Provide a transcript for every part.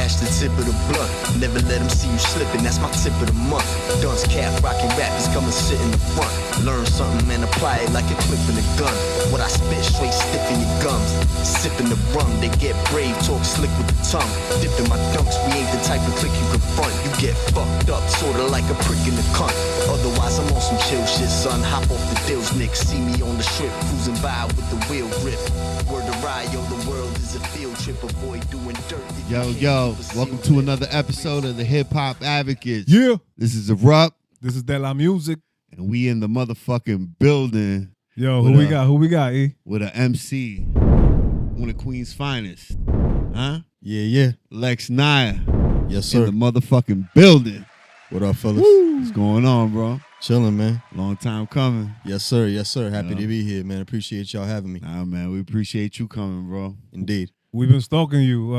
smash the tip of the blunt. Never let them see you slipping, that's my tip of the month. Dunce cap, rockin' rappers come and sit in the front. Learn something and apply it like a clip in a gun. What I spit straight stiff in your gums. Sipping the rum, they get brave, talk slick with the tongue. Dipping my dunks, we ain't the type of click you confront. You get fucked up, sorta like a prick in the cunt. Otherwise, I'm on some chill shit, son. Hop off the deals, Nick. See me on the strip, cruising by with the wheel grip. Word to ride, yo, the world is a field trip. Avoid doing dirt. Yo, welcome to another episode of the Hip Hop Advocates. Yeah. This is Erupt. This is De La Music. And we in the motherfucking building. Yo, who we got, E? With an MC. One of Queen's finest. Huh? Yeah. Lexnyre. Yes, sir. In the motherfucking building. What up, fellas? What's going on, bro? Chilling, man. Long time coming. Yes, sir. Happy to be here, man. Appreciate y'all having me. Nah, man, we appreciate you coming, bro. Indeed. We've been stalking you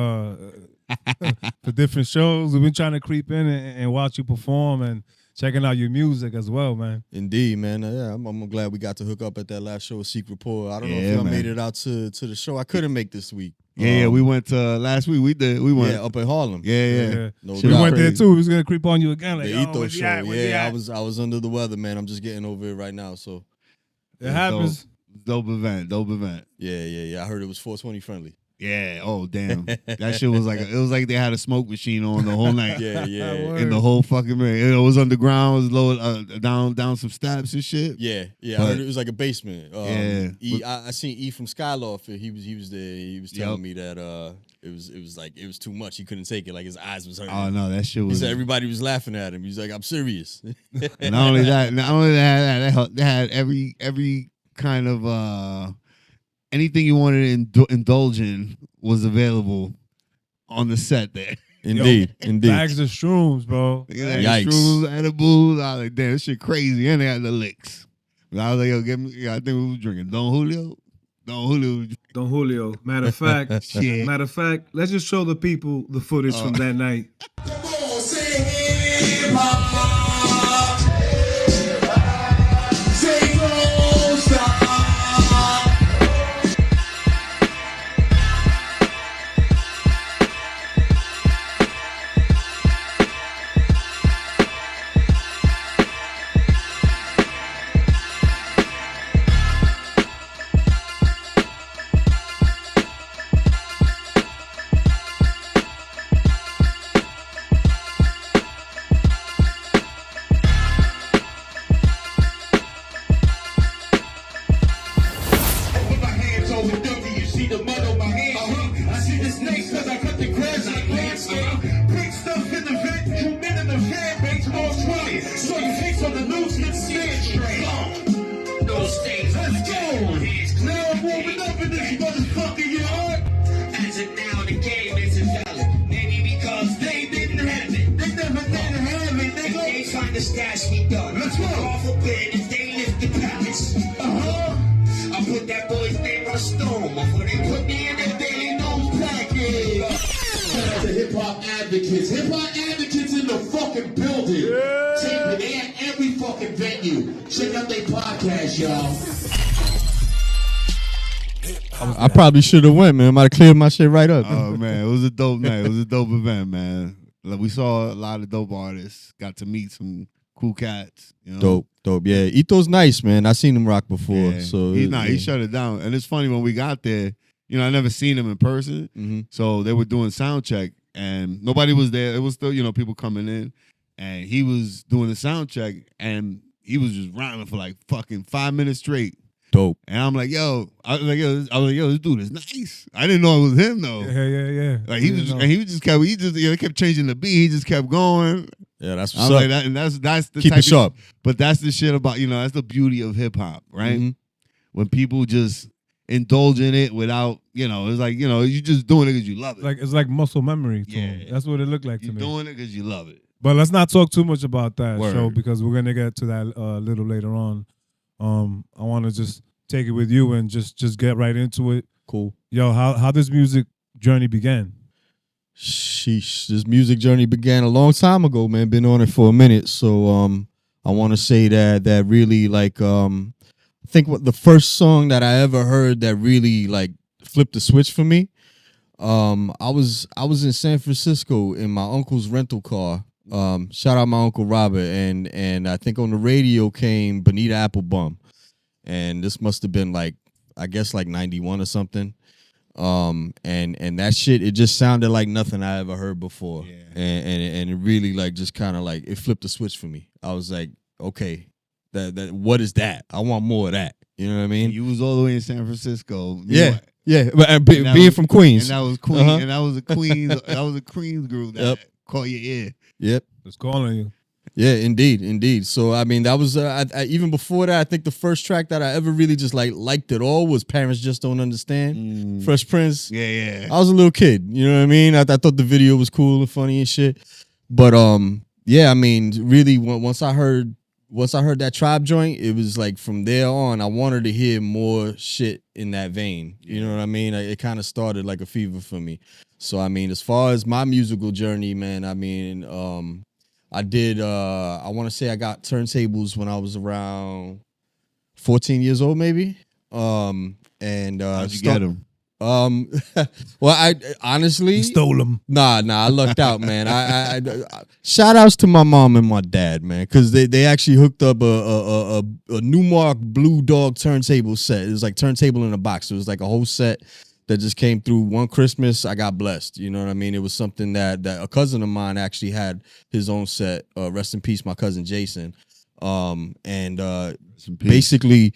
for different shows. We've been trying to creep in and watch you perform and checking out your music as well, man. Indeed, man. Yeah, I'm glad we got to hook up at that last show with Secret Report. I don't know if y'all made it out to the show. I couldn't make this week. Yeah, we went to last week. We went up in Harlem. Yeah. No, we went there too. We was gonna creep on you again. Like, the Ethos show. I was under the weather, man. I'm just getting over it right now. So it happens. Dope event. Yeah. I heard it was 420 friendly. Yeah. Oh, damn. That shit was like they had a smoke machine on the whole night. Yeah. In the whole fucking it was underground. It was low, down some steps and shit. Yeah. But I heard it was like a basement. I seen E from Skyloft. He was there. He was telling me that it was too much. He couldn't take it. Like his eyes was hurting. Oh no, that shit was. He said everybody was laughing at him. He's like, I'm serious. And not only that, they had every kind of anything you wanted to indulge in was available on the set there. Indeed. Bags of shrooms, bro. Yikes. Shrooms, edibles. I was like, damn, this shit crazy. And they had the licks. I was like, yo, I think we was drinking Don Julio. Don Julio. Matter of fact, let's just show the people the footage from that night. Come on, say hip hop. Hip Hop Advocates in the fucking building. Yeah. They at every fucking venue. Check out their podcast, y'all. I probably should have went, man. I might have cleared my shit right up. Oh man, it was a dope night. It was a dope event, man. Like, we saw a lot of dope artists. Got to meet some cool cats. You know? Dope. Yeah, Ito's nice, man. I seen him rock before. Yeah. So he shut it down. And it's funny, when we got there, I never seen him in person. Mm-hmm. So they were doing sound check and nobody was there. It was still, people coming in, and he was doing the sound check and he was just rhyming for like fucking 5 minutes straight. Dope. And I'm like, yo, this dude is nice. I didn't know it was him though. Yeah. Like he kept changing the beat. He just kept going. Yeah, that's what's up. Like that, and that's the keep type it sharp. But that's the shit about that's the beauty of hip hop, right? Mm-hmm. When people just indulge in it without, it's like, you just doing it because you love it. Like it's like muscle memory to him. That's what it looked like to me. You're doing it because you love it. But let's not talk too much about that Word. show, because we're gonna get to that a little later on. I want to just take it with you and just get right into it. Cool. Yo, how this music journey began? Sheesh, this music journey began a long time ago, man. Been on it for a minute, so I want to say that really I think what the first song that I ever heard that really like flipped the switch for me I was in San Francisco in my uncle's rental car. Shout out my uncle Robert, and I think on the radio came Bonita Applebum, and this must have been like, I guess like 91 or something. And that shit, it just sounded like nothing I ever heard before. Yeah. And it really like just kind of like it flipped the switch for me. I was like, okay, that what is that? I want more of that. You know what I mean? You was all the way in San Francisco. Yeah. But being from Queens. And that was Queens. Uh-huh. And that was a Queens group that caught your ear. Yep. It's calling you. Yeah, indeed. So I mean, that was I even before that. I think the first track that I ever really just liked at all was "Parents Just Don't Understand." Fresh Prince. Yeah. I was a little kid. You know what I mean? I thought the video was cool and funny and shit. But yeah. I mean, really, once I heard that Tribe joint, it was like from there on, I wanted to hear more shit in that vein. You know what I mean? It kind of started like a fever for me. So I mean, as far as my musical journey, man, I mean, I did, I want to say I got turntables when I was around 14 years old, maybe. And How'd you get them? Well, I honestly You stole them. Nah, I lucked out, man. I shout outs to my mom and my dad, man, because they actually hooked up a Newmark Blue Dog turntable set. It was like turntable in a box. It was like a whole set that just came through one Christmas. I got blessed. You know what I mean? It was something that a cousin of mine actually had his own set. Rest in peace, my cousin Jason. Basically,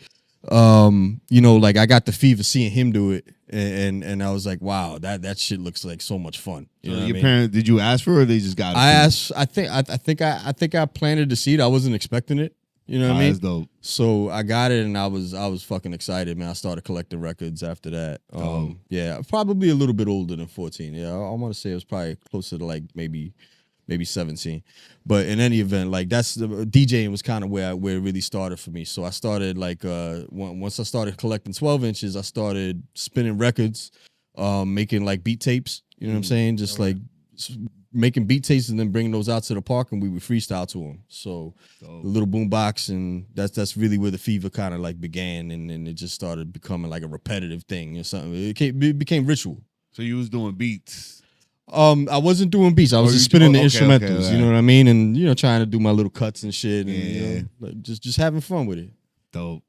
you know, like I got the fever seeing him do it, and I was like, wow, that shit looks like so much fun. You know what I mean? Parents, did you ask for it or they just got it? I asked. I think I planted the seed. I wasn't expecting it. You know what I mean? That's dope. So I got it, and I was fucking excited, man. I started collecting records after that. Yeah, probably a little bit older than 14. Yeah, I want to say it was probably closer to like maybe 17. But in any event, like that's the DJing was kind of where it really started for me. So I started like once I started collecting 12 inches, I started spinning records, making like beat tapes. You know what I'm saying? Just like making beat tapes and then bringing those out to the park, and we would freestyle to them. So the little boom box, and that's really where the fever kind of like began, and then it just started becoming like a repetitive thing or something. It became ritual. So you was doing beats. I wasn't doing beats. I was just spinning the instrumentals. You know what I mean? And you know, trying to do my little cuts and shit, and you know, like just having fun with it. Dope.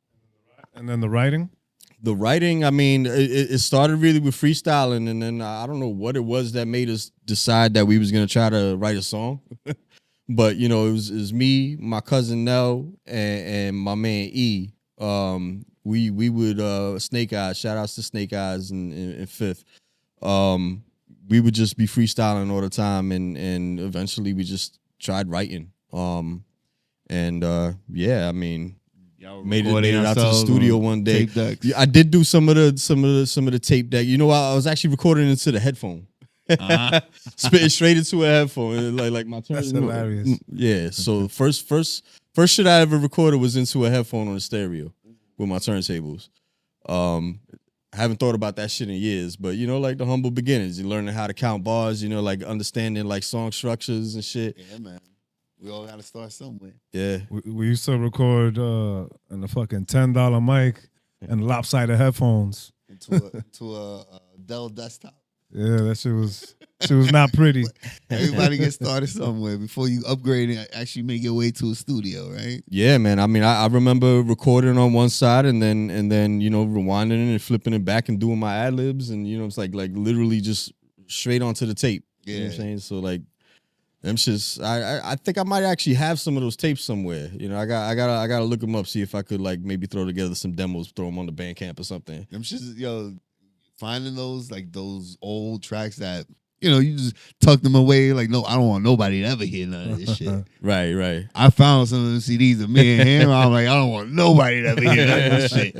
And then the writing? The writing, I mean, it started really with freestyling, and then I don't know what it was that made us decide that we was gonna try to write a song. But you know, it was me, my cousin Nell, and my man E. We would Snake Eyes. Shout outs to Snake Eyes in Fifth. We would just be freestyling all the time, and eventually we just tried writing. Yeah, I mean, made it out to the studio one day. Yeah, I did do some of the tape deck. You know, I was actually recording into the headphone, spitting straight into a headphone, like my turn. That's hilarious. Yeah. So first shit I ever recorded was into a headphone on a stereo with my turntables. I haven't thought about that shit in years, but you know, like the humble beginnings, you're learning how to count bars, you know, like understanding like song structures and shit. Yeah, man. We all got to start somewhere. Yeah. We used to record in a fucking $10 mic and lopsided headphones. Into a Dell desktop. Yeah, that shit was not pretty. Everybody get started somewhere before you upgrade and actually make your way to a studio, right? Yeah, man. I mean, I remember recording on one side and then you know, rewinding it and flipping it back and doing my ad libs, and you know, it's like literally just straight onto the tape. Yeah. You know what I'm saying? So like them shits, I think I might actually have some of those tapes somewhere. You know, I gotta look them up, see if I could like maybe throw together some demos, throw them on the Bandcamp or something. Them shits, yo, finding those like those old tracks that, you know, you just tuck them away. Like, no, I don't want nobody to ever hear none of this shit. Right. I found some of the CDs of me and him. I'm like, I don't want nobody to ever hear none of this shit.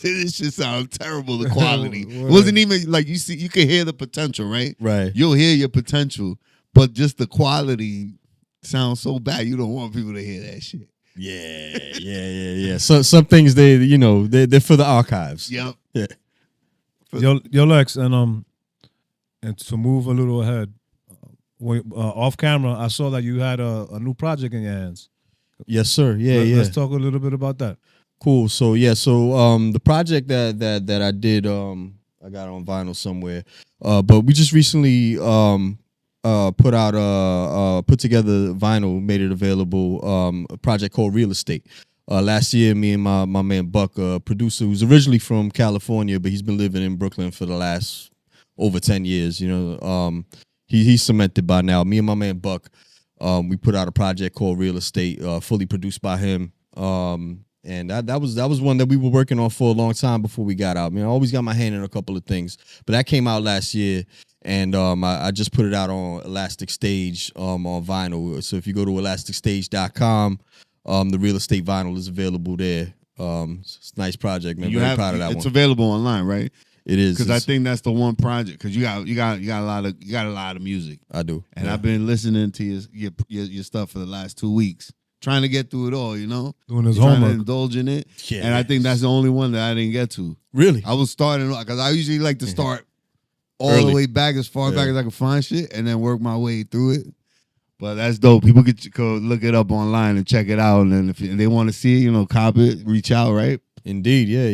This shit sounds terrible, the quality. It wasn't even like, you could hear the potential, right? Right. You'll hear your potential, but just the quality sounds so bad, you don't want people to hear that shit. Yeah. So some things they're for the archives. Yep. Yeah. Yo, Lex, and to move a little ahead, off camera, I saw that you had a new project in your hands. Yes, sir. Yeah. Let's talk a little bit about that. Cool. So the project that I did I got it on vinyl somewhere. But we just recently put together vinyl, made it available. A project called Real Estate. Last year, me and my man Buck, a producer who's originally from California, but he's been living in Brooklyn for the last over 10 years. You know, he's cemented by now. Me and my man Buck, we put out a project called Real Estate, fully produced by him. And that was one that we were working on for a long time before we got out. I mean, I always got my hand in a couple of things, but that came out last year, and I just put it out on Elastic Stage on vinyl. So if you go to elasticstage.com, the Real Estate vinyl is available there. It's a nice project, man. Very proud of that one. It's available online, right? It is, because I think that's the one project. Because you got a lot of music. I do, and I've been listening to your stuff for the last 2 weeks. Trying to get through it all, you know? Doing his trying homework. to indulge in it. Yeah. And I think that's the only one that I didn't get to. Really? I was starting, because I usually like to start all Early. the way back, as far back as I can find shit, and then work my way through it. But that's dope. People could look it up online and check it out. And then if they want to see it, you know, cop it, reach out, right? Indeed, yeah.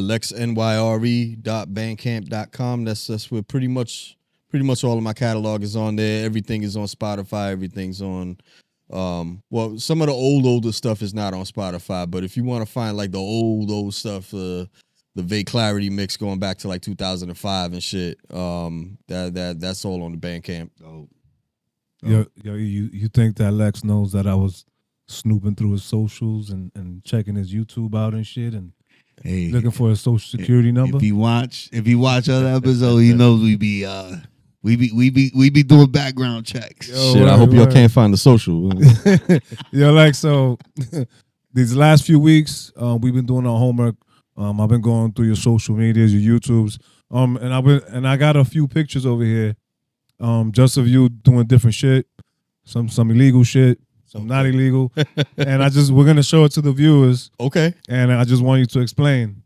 LexNYRE.bandcamp.com. That's where pretty much all of my catalog is on there. Everything is on Spotify. Everything's on... well, some of the older stuff is not on Spotify, but if you want to find like the old stuff, the Vague Clarity mix going back to like 2005 and shit, that's all on the Bandcamp. Yo, you think that Lex knows that I was snooping through his socials and checking his YouTube out and shit and looking for his social security number? If he watch other episodes, he knows we be doing background checks. Yo, shit, I hope y'all can't find the social. Yo, like, so these last few weeks, we've been doing our homework. I've been going through your social medias, your YouTubes, and I got a few pictures over here, just of you doing different shit, some illegal shit, some not illegal, and we're gonna show it to the viewers. Okay. And I just want you to explain.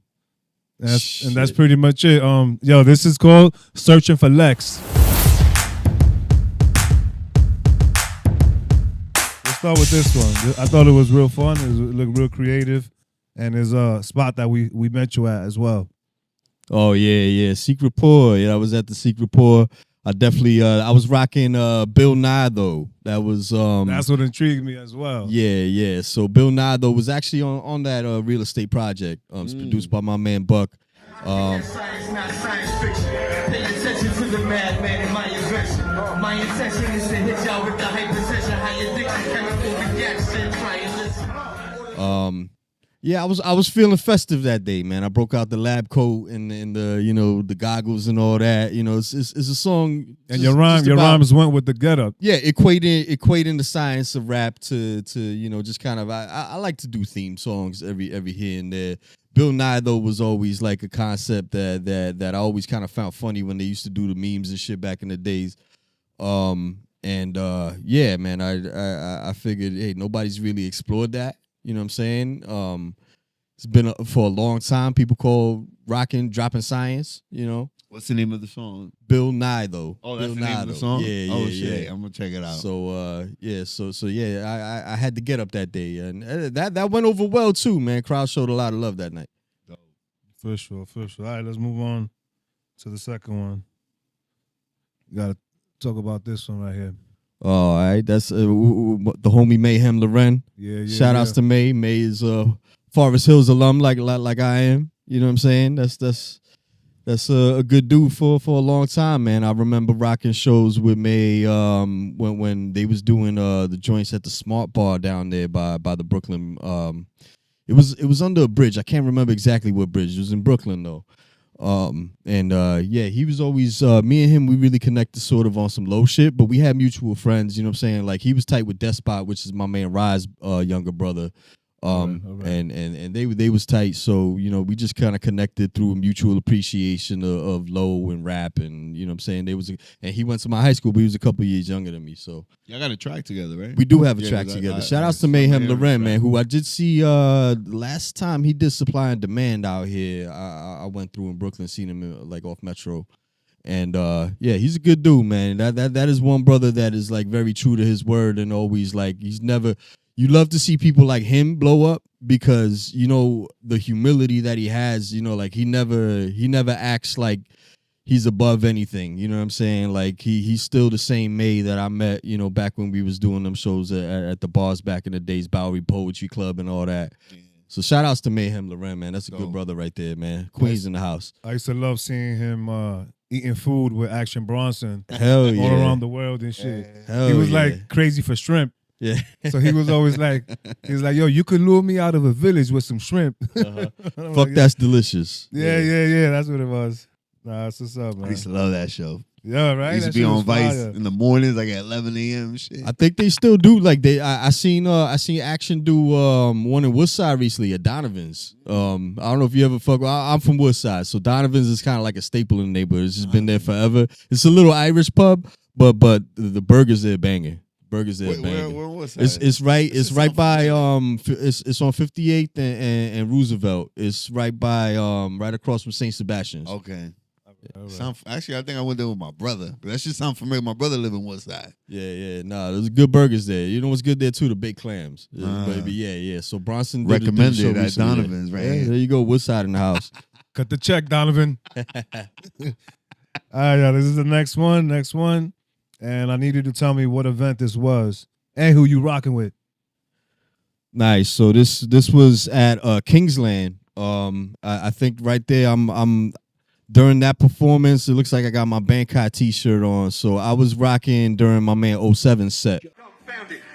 And that's pretty much it. Yo, this is called Searching for Lex. Let's start with this one. I thought it was real fun. It looked real creative, and there's a spot that we met you at as well. Oh yeah. Secret Pour. Yeah, I was at the Secret Pour. I definitely I was rocking Bill Nye though. That was that's what intrigued me as well. Yeah. So Bill Nye though was actually on that Real Estate project. It's produced by my man Buck. Science, not science fiction. Pay attention to the madman in my invention. My intention is to hit y'all with the hypertension, high addiction, chemical reaction. Try and listen. Yeah, I was feeling festive that day, man. I broke out the lab coat and the the goggles and all that. You know, it's a song. And your rhymes went with the getup. Yeah, equating the science of rap to just kind of I like to do theme songs every here and there. Bill Nye though was always like a concept that I always kind of found funny when they used to do the memes and shit back in the days. Yeah, man, I figured, hey, nobody's really explored that. You know what I'm saying? It's been for a long time. People call dropping science. You know. What's the name of the song? Bill Nye though. Oh, that's Bill the name of the song. Yeah. Oh shit, I'm gonna check it out. So I had to get up that day, and that went over well too, man. Crowd showed a lot of love that night. For sure. All right, let's move on to the second one. You gotta talk about this one right here. All right, that's the homie Mayhem Loren. Yeah. Shout outs to May. May is Forest Hills alum, like I am. You know what I'm saying? That's a good dude for a long time, man. I remember rocking shows with May when they was doing the joints at the Smart Bar down there by the Brooklyn. It was under a bridge. I can't remember exactly what bridge. It was in Brooklyn though. He was always me and him, we really connected sort of on some low shit, but we had mutual friends, you know what I'm saying? Like he was tight with Despot, which is my man Rye's younger brother. All right. And they was tight, so we just kind of connected through a mutual appreciation of low and rap, and you know what I'm saying. And he went to my high school, but he was a couple years younger than me. So y'all got a track together, right? We do have a track together. Shout outs to Mayhem Loren, man, who I did see last time he did Supply and Demand out here. I went through in Brooklyn, seen him like off Metro. And he's a good dude, man. That is one brother that is like very true to his word and always like you love to see people like him blow up because the humility that he has, like he never acts like he's above anything. You know what I'm saying? Like he's still the same May that I met, you know, back when we was doing them shows at the bars back in the days, Bowery Poetry Club and all that. So shout outs to Mayhem Loren, man. That's a good brother right there, man. Queens in the house. I used to love seeing him eating food with Action Bronson. Hell yeah. All around the world and shit. Hell He was yeah. like crazy for shrimp. Yeah. So he was always like, yo, you could lure me out of a village with some shrimp. Fuck, that's delicious. Yeah. That's what it was. Nah, that's what's up, man. I used to love that show. Yeah, right. I used to That be shit on was Vice fire. in the mornings, like at 11 a.m. and shit. I think they still do. Like I seen Action do one in Woodside recently at Donovan's. I don't know if you ever fuck. I'm from Woodside, so Donovan's is kind of like a staple in the neighborhood. It's just been there forever. It's a little Irish pub, but the burgers there banging. Burgers there banging. Where was It's right by it's on 58th and Roosevelt. It's right by right across from St. Sebastian's. Okay. Actually, I think I went there with my brother. But that shit sound familiar. My brother live in Woodside. Yeah. Nah, there's good burgers there. You know what's good there too? The baked clams. Baby, yeah. So Bronson did Recommended the show at recently there. Donovan's, right? Yeah, there you go. Woodside in the house. Cut the check, Donovan. All right, y'all. This is the next one. And I need you to tell me what event this was and who you rocking with. Nice. So this was at Kingsland. I think right there I'm during that performance, it looks like I got my Bangkok t-shirt on. So I was rocking during my man 07 set.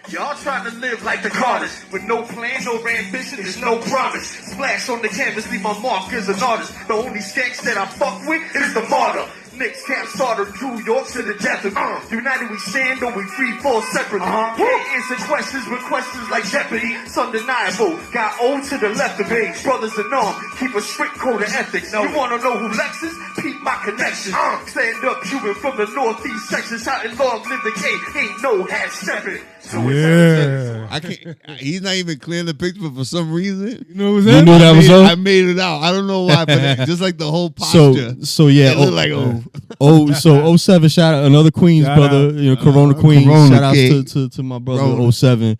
Y'all trying to live like the Carters with no plan, no ambition, there's no promise. Splash on the canvas, leave my mark as an artist. The only skanks that I fuck with is the martyr. Knicks can't start of New York to the death of United we stand or we free fall separate. Can't answer questions with questions like Jeopardy. It's undeniable. Got old to the left of me. Brothers in arms, keep a strict code of ethics. You wanna know who Lex is? Peep my connection. Stand up, Cuban from the northeast section. Shouting long live the king. Ain't no hat stepping. Yeah. I can't. He's not even clearing the picture, but for some reason, You know what You knew that was I up? made it out. I don't know why, but just like the whole posture. So yeah. It looked like So 07, shout out another Queens Shout brother, out. you know, Corona Queens. Corona Shout kid. outs to my brother Corona. 07.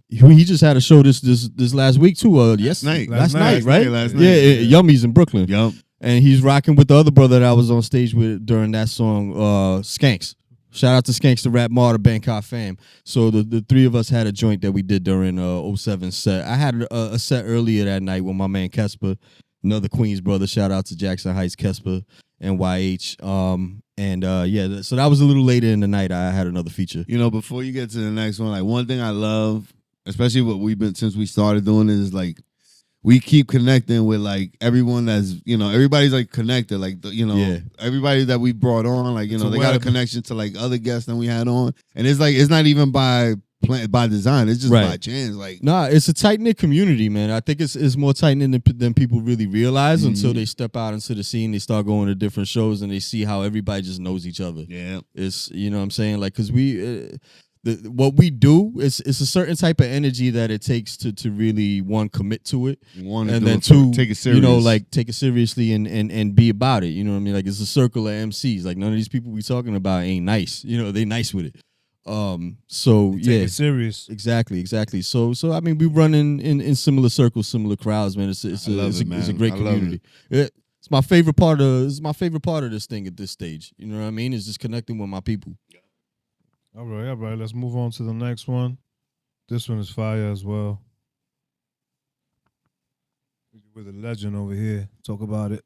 He just had a show this last week too. Last night, right? Last night. Yeah, Yummies in Brooklyn. Yup. And he's rocking with the other brother that I was on stage with during that song, Skanks. Shout out to Skanks, the Rap Martyr, Bangkok fam. So the three of us had a joint that we did during 07 set. I had a set earlier that night with my man Kesper, another Queens brother. Shout out to Jackson Heights, Kesper, and YH. So that was a little later in the night. I had another feature. You know, before you get to the next one, like one thing I love, especially what we've been since we started doing is like we keep connecting with like everyone that's, you know, everybody's like connected, like Yeah. everybody that we brought on, like, you know, they got a web. connection to like other guests than we had on, and it's like it's not even by design, it's just Right. by chance, like. Nah, it's a tight knit community, man. I think it's more tight knit than people really realize until they step out into the scene. They start going to different shows and they see how everybody just knows each other. Yeah. It's, you know what I'm saying, like, because what we do is it's a certain type of energy that it takes to really commit to it, One, and do then it, two, take it serious. you know, like take it seriously and be about it. You know what I mean? Like it's a circle of MCs. Like none of these people we talking about ain't nice. You know, they nice with it. So Take yeah, it serious. exactly. So I mean, we run in similar circles, similar crowds, man. It's I love it, a man. great I love community. It's my favorite part of this thing at this stage. You know what I mean? Is just connecting with my people. All right. Let's move on to the next one. This one is fire as well. With a legend over here. Talk about it.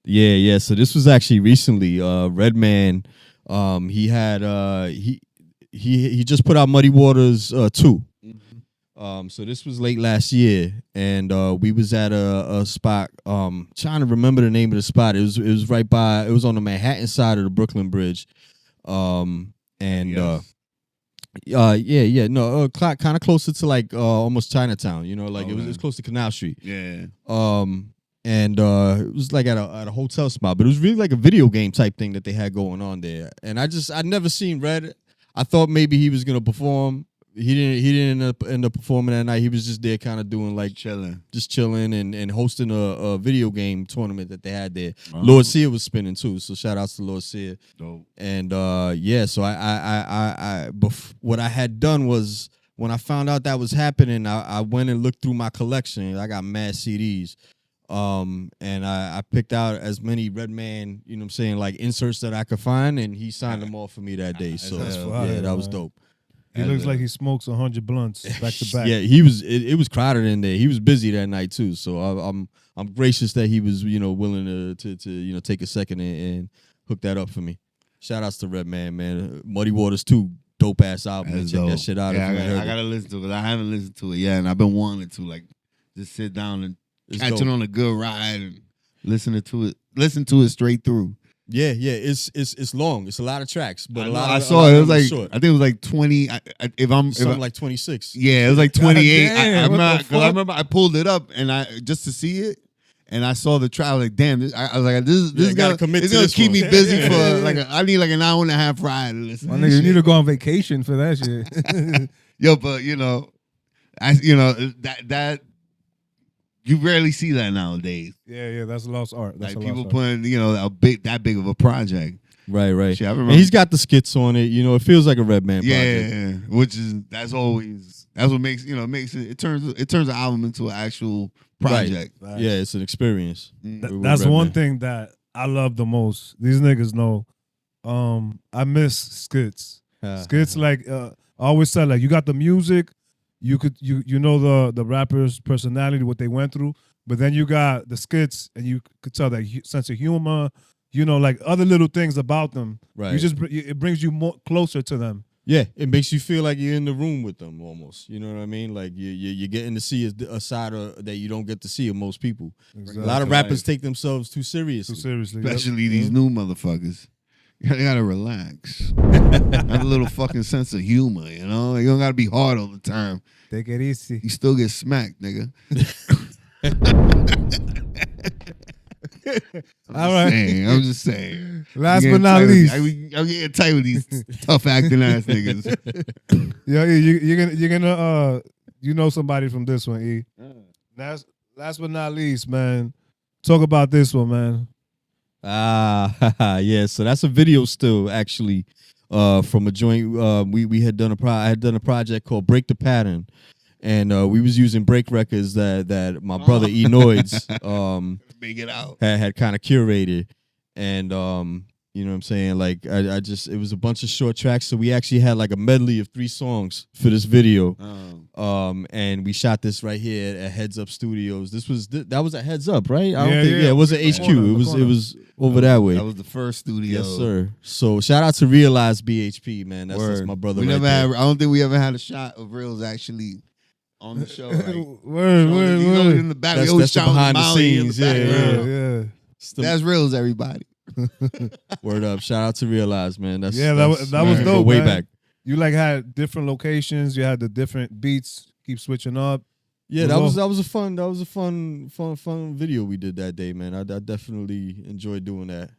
Yeah. So this was actually recently. Redman, he had he just put out Muddy Waters 2. So this was late last year, and we was at a spot. Trying to remember the name of the spot. It was right by. It was on the Manhattan side of the Brooklyn Bridge. Kind of closer to like almost Chinatown. You know, like it was close to Canal Street. Yeah. It was like at a hotel spot, but it was really like a video game type thing that they had going on there. And I'd never seen Red. I thought maybe he was gonna perform. He didn't end up performing that night. He was just there kind of doing like Chilling and hosting a video game tournament that they had there. Oh. Lord Sear was spinning too, so shout outs to Lord Sear. Dope. And so what I had done was when I found out that was happening, I went and looked through my collection. I got mad CDs. And I picked out as many Redman, you know what I'm saying, like inserts that I could find, and he signed them all for me that day. So That's fire, yeah, that was man. dope. He looks like he smokes 100 blunts back to back. Yeah, he was. It was crowded in there. He was busy that night too. So I'm gracious that he was, you know, willing to you know, take a second and hook that up for me. Shout outs to Redman, man. Muddy Waters too. Dope ass album. That's Check dope. that shit out. Yeah, if you ain't heard I it. gotta listen to it. I haven't listened to it yet, and I've been wanting to, like, just sit down and It's catch dope. it on a good ride and listen to it straight through. Yeah, it's long. It's a lot of tracks, but I saw it. It was like short. I think it was like 20. Something like 26. Yeah, it was like 28. damn, what the fuck? I remember I pulled it up and I just to see it, and I saw the trial. Like, damn, I was like, this is gotta gonna commit it's to gonna this keep one. me busy for I need like an hour and a half ride to listen. My to nigga, this you need shit. to go on vacation for that shit. Yo, but you know, that you rarely see that nowadays. yeah, that's lost art. That's Like a people lost art. putting that big of a project. Right. Shit, I And remember. he's got the skits on it. You know, it feels like a Redman project. Yeah, which is that's what makes it turns an album into an actual project. Facts. Yeah, it's an experience. Mm. Th- with That's Redman. one thing that I love the most. These niggas know. I miss skits. Skits like I always said, like, you got the music, you know the rapper's personality, what they went through, but then you got the skits, and you could tell that sense of humor, you know, like other little things about them. Right. It brings you more closer to them. Yeah, it makes you feel like you're in the room with them almost. You know what I mean? Like you're getting to see a side that you don't get to see of most people. Exactly. A lot of rappers take themselves too seriously. Too seriously. Yep. Especially these new motherfuckers. You gotta relax. Have a little fucking sense of humor, you know? You don't gotta be hard all the time. Take it easy. You still get smacked, nigga. All right. I'm just saying. Last I'm but getting not tight with least. I'm getting tight with these tough acting ass niggas. Yeah, you're gonna you know somebody from this one, E. Last but not least, man. Talk about this one, man. Yeah. So that's a video still actually from a joint. We had done I had done a project called Break the Pattern, and we was using break records that my brother E Noids Make it out. had kind of curated, and you know what I'm saying, like I just, it was a bunch of short tracks, so we actually had like a medley of 3 songs for this video. And we shot this right here at Heads Up Studios. That was at Heads Up, right? I don't think it wasn't HQ. It was over that way. That was the first studio. Yes, sir. So shout out to Realize BHP, man. That's my brother. We right never there. had. I don't think we ever had a shot of Reels actually on the show. Like, Word. in the back. That's we always the shout behind the Molly in scenes, background. Yeah. It's the- That's Reels, everybody. Word up. Shout out to Realize, man. That was go dope, way man. back. You like had different locations. You had the different beats. Keep switching up. Yeah, that was a fun video we did that day, man. I definitely enjoyed doing that.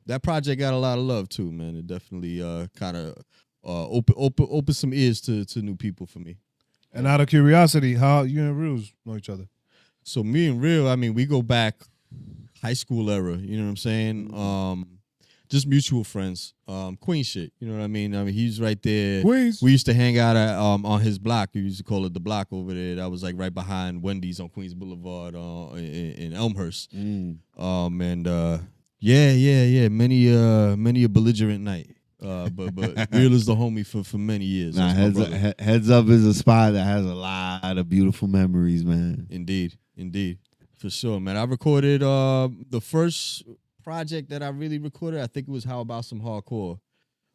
That project got a lot of love too, man. It definitely kind of opened some ears to new people for me. And out of curiosity, how you and Reels know each other? So me and Real, I mean, we go back high school era. You know what I'm saying? Just mutual friends. Queen shit. You know what I mean? He's right there. Queens. We used to hang out at on his block. We used to call it the block over there. That was like right behind Wendy's on Queens Boulevard in Elmhurst. Many a belligerent night. But Real is the homie for many years. Nah, That's my brother. Heads Up is a spot that has a lot of beautiful memories, man. Indeed, for sure, man. I recorded the first project that I really recorded. I think it was How About Some Hardcore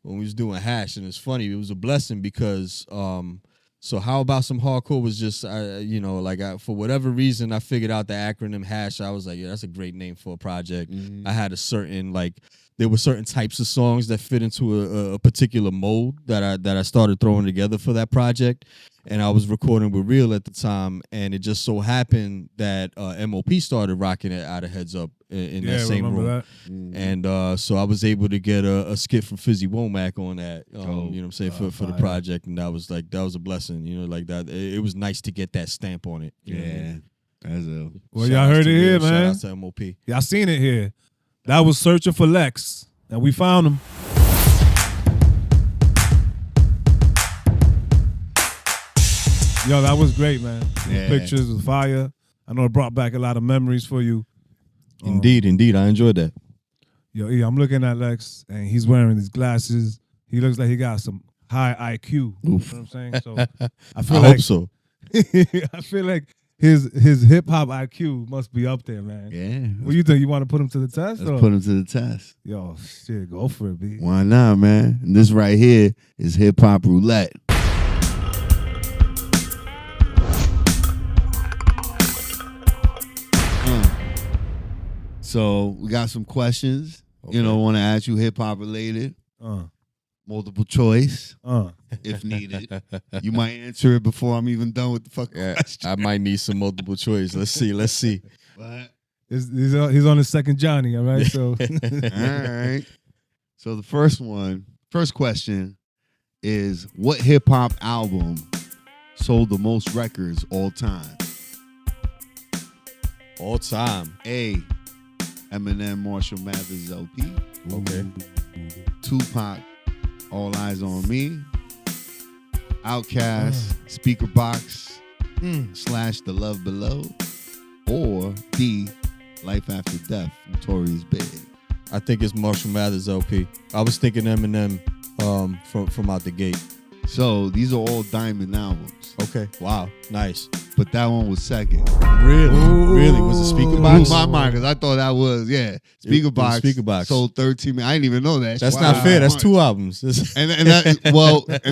when we was doing Hash, and it's funny. It was a blessing because so How About Some Hardcore was just for whatever reason I figured out the acronym Hash. I was like, yeah, that's a great name for a project. I had a certain there were certain types of songs that fit into a particular mold that I started throwing together for that project. And I was recording with Real at the time, and it just so happened that MOP started rocking it out of Heads Up in that same room. That. And so I was able to get a skit from Fizzy Womack on that, you know what I'm saying, for the project. And that was a blessing, you know, like that. It was nice to get that stamp on it. You know what I mean? That's a Well, y'all heard it here, man. Shout out to MOP. Y'all seen it here. That was Searching for Lex, and we found him. Yo, that was great, man. The Yeah. pictures was fire. I know it brought back a lot of memories for you. Indeed, I enjoyed that. Yo, E, I'm looking at Lex, and he's wearing these glasses. He looks like he got some high IQ. You know what I'm saying? So I feel I like hope so. I feel like his hip hop IQ must be up there, man. Yeah. What do you think? You want to put him to the test? Let's or? put him to the test. Yo, shit, go for it, B. Why not, man? And this right here is hip hop roulette. So we got some questions. Okay. You know, want to ask you hip hop related. Uh, Multiple choice uh. if needed. You might answer it before I'm even done with the fucking Yeah, question. I might need some multiple choice. Let's see. But, He's on his second Johnny, all right? So all right. So the first question is, what hip hop album sold the most records all time? All time. A, Eminem, Marshall Mathers LP. Okay. Tupac, All Eyes on Me. Outkast, Speaker Box / The Love Below. Or D, Life After Death, Notorious Big. I think it's Marshall Mathers LP. I was thinking Eminem from out the gate. So these are all diamond albums, Okay. Wow. Nice. but that one was second. Really? Was it Speaker Blew Box? my mind because I thought that was Speaker was Box. Speaker Box. Sold 13 million. I didn't even know that. That's Wow. not fair. That's 2 albums. And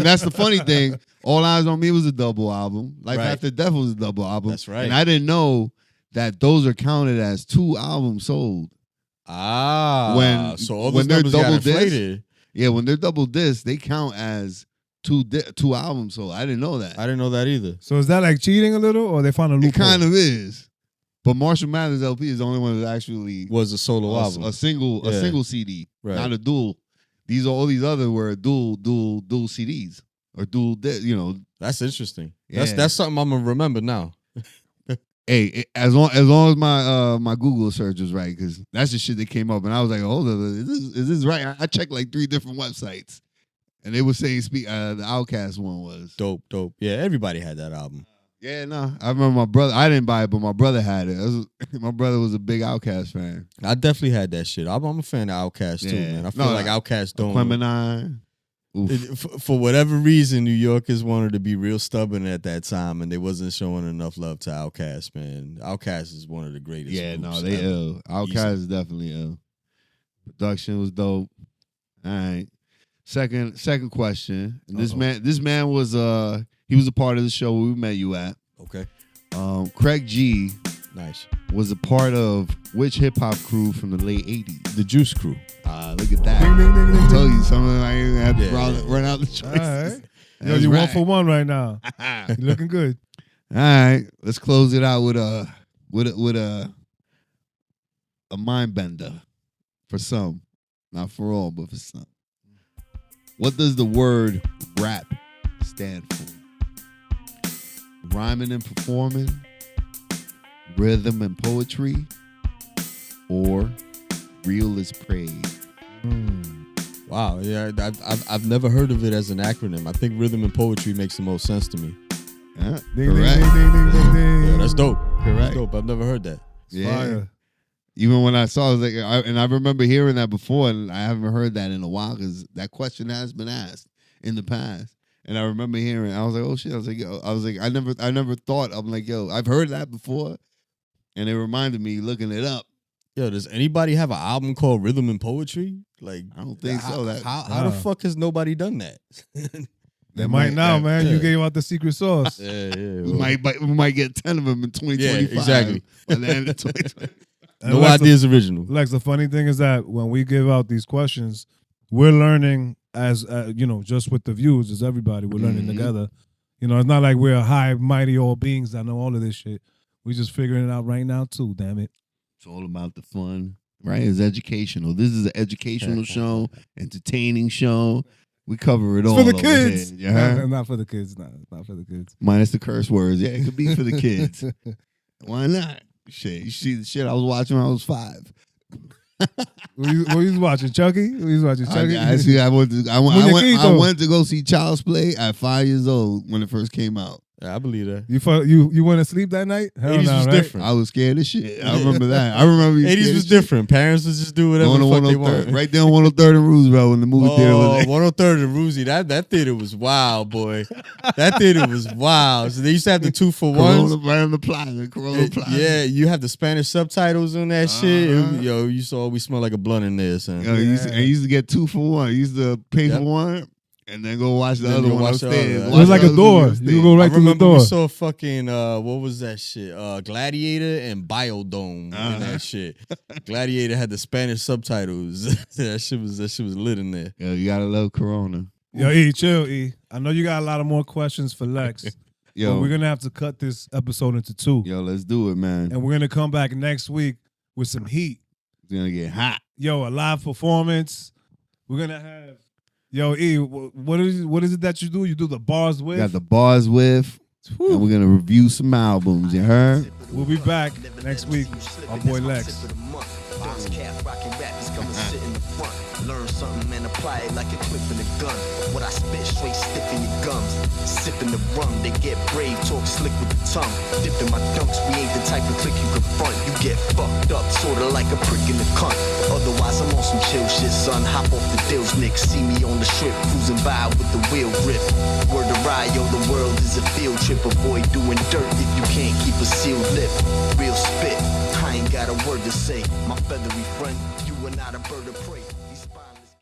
that's the funny thing. All Eyes on Me was a double album. Life Right. After Death was a double album. That's right. And I didn't know that those are counted as 2 albums sold. When so all those they're numbers got double disc, inflated. Yeah, when they're double disc, they count as 2 albums sold. I didn't know that. I didn't know that either. So is that like cheating a little, or they found a It loophole? kind of is. But Marshall Mathers LP is the only one that actually Was a solo album. a single CD, Right. not a dual. All these other were dual CDs or dual. That's interesting. Yeah. That's something I'm gonna remember now. Hey, as long as my Google search was right, because that's the shit that came up, and I was like, hold on, is this right? I checked like 3 different websites, and they were saying the Outkast one was Dope. Yeah, everybody had that album. Yeah, no, I remember my brother. I didn't buy it, but my brother had it. My brother was a big Outkast fan. I definitely had that shit. I'm a fan of Outkast too, Yeah. man. I feel like Outkast don't. Clementine. Oof. For whatever reason, New Yorkers wanted to be real stubborn at that time, and they wasn't showing enough love to Outkast, man. Outkast is one of the greatest. Yeah, groups no, they ever. ill. Outkast is definitely ill. Production was dope. All right. Second question. And this man was he was a part of the show where we met you at. Okay. Craig G Nice. was a part of which hip hop crew from the late 80s? The Juice Crew. Look at that. Ding, ding, ding, ding, I told ding. you some of them I even had to Yeah. run out the choices. All right. Yo, That's you right. 1 for 1 right now. You looking good. All right, let's close it out with a mind bender for some, not for all, but for some. What does the word rap stand for? Rhyming and performing, rhythm and poetry, or real is praise? Wow. Yeah, I've never heard of it as an acronym. I think rhythm and poetry makes the most sense to me. Yeah, Ding, correct. ding, ding, ding, ding, ding. Yeah, that's dope. Correct. That's dope. I've never heard that. Yeah. Fire. Even when I saw it, I remember hearing that before, and I haven't heard that in a while because that question has been asked in the past. And I remember hearing, I was like, oh shit. I was like, I never thought. I'm like, yo, I've heard that before, and it reminded me looking it up. Yo, does anybody have an album called Rhythm and Poetry? Like, I don't think so. How the fuck has nobody done that? They might now, man. yeah. You gave out the secret sauce. Yeah. we might get 10 of them in 2025. Yeah, exactly. By the end of 2020. And No Lex, ideas original. Lex, the funny thing is that when we give out these questions, we're learning as just with the views, as everybody, we're learning together. You know, it's not like we're high, mighty old beings that know all of this shit. We just figuring it out right now too. Damn it. It's all about the fun, right? It's educational. This is an educational show, entertaining show. We cover it all For the over kids. here, you heard? Not for the kids. Not for the kids. Minus the curse words. Yeah, it could be for the kids. Why not? Shit, you see the shit I was watching when I was 5. What you watching, Chucky? What you watching, Chucky? I see. I went Muñequito. to go see Child's Play at 5 years old when it first came out. I believe that. You went to sleep that night? Hell 80s nah, was right? different. I was scared as shit. I remember that. I remember 80s was different. Parents would just do whatever the fuck they want. Right there on 103rd and Roosevelt when the movie theater was. 103rd and Roosie. That theater was wild, boy. That theater was wild. So they used to have the 2-for-1s. Corona Plaza. Yeah, you have the Spanish subtitles on that shit. Yo, you used to always smell like a blunt in there, son. Yo, you used to get 2 for 1. You used to pay for one and then go watch the Then other you one watch the upstairs. other. It was like a door. You could go right I through the remember door. we saw fucking what was that shit? Gladiator and Biodome in that shit. Gladiator had the Spanish subtitles. that shit was lit in there. Yo, you gotta love Corona. Yo, E, chill, E. I know you got a lot of more questions for Lex. Yo, but we're gonna have to cut this episode into 2. Yo, let's do it, man. And we're gonna come back next week with some heat. It's gonna get hot. Yo, a live performance. We're gonna have. Yo, E, what is it that you do? You do the bars with? Got the bars with. Whew. And we're gonna review some albums. You heard? We'll be back next week. Our boy Lex. Learn something and apply it like a clip in a gun. What I spit straight stiff in your gums. Sipping the rum, they get brave, talk slick with the tongue. Dipping my dunks, we ain't the type of click you confront. You get fucked up, sorta like a prick in the cunt. Otherwise, I'm on some chill shit, son. Hop off the deals, Nick. See me on the strip, cruising by with the wheel grip. Word to ride, yo, the world is a field trip. Avoid doing dirt if you can't keep a sealed lip. Real spit, I ain't got a word to say. My feathery friend, you are not a bird of prey.